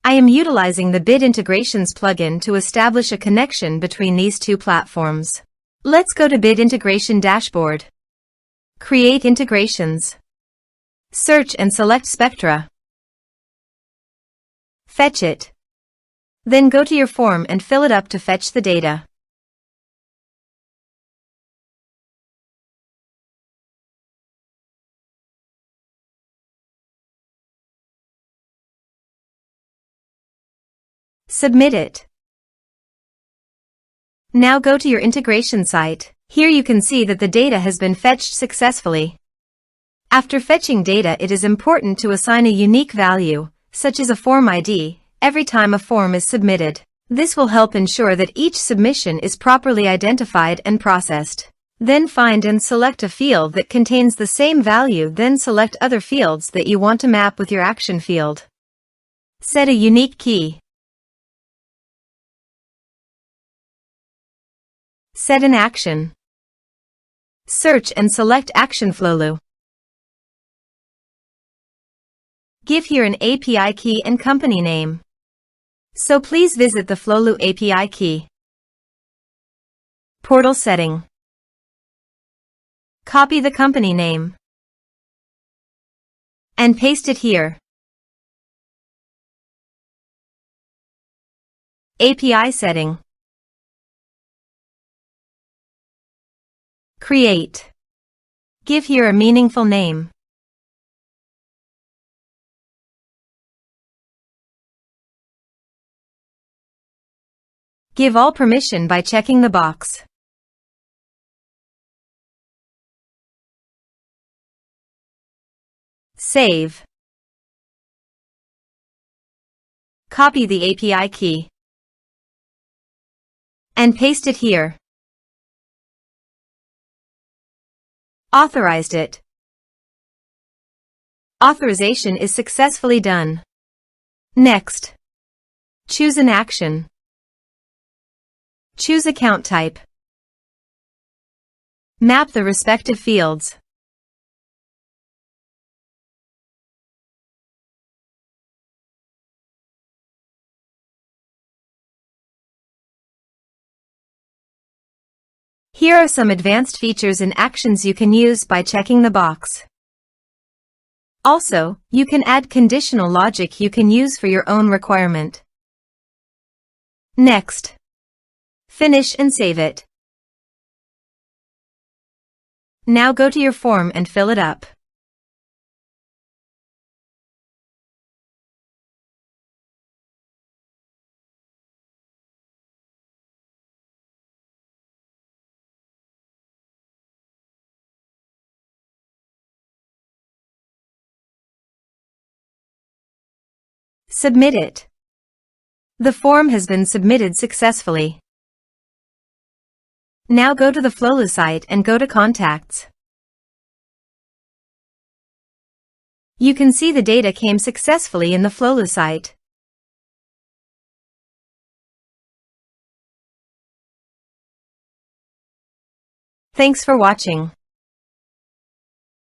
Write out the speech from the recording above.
I am utilizing the Bit Integrations plugin to establish a connection between these two platforms. Let's go to Bit Integration Dashboard. Create integrations. Search and select Spectra. Fetch it. Then go to your form and fill it up to fetch the data. Submit it. Now go to your integration site. Here you can see that the data has been fetched successfully. After fetching data, it is important to assign a unique value, such as a form ID, every time a form is submitted. This will help ensure that each submission is properly identified and processed. Then find and select a field that contains the same value, then select other fields that you want to map with your action field. Set a unique key. Set an action. Search and select Action Flowlu. Give here an API key and company name. So please visit the Flowlu API key. Portal setting. Copy the company name and paste it here. API setting. Create. Give here a meaningful name. Give all permission by checking the box. Save. Copy the API key and paste it here. Authorized it. Authorization is successfully done. Next, choose an action. Choose account type. Map the respective fields. Here are some advanced features and actions you can use by checking the box. Also, you can add conditional logic you can use for your own requirement. Next, finish and save it. Now go to your form and fill it up. Submit it. The form has been submitted successfully. Now go to the Flowlu site and go to Contacts. You can see the data came successfully in the Flowlu site. Thanks for watching.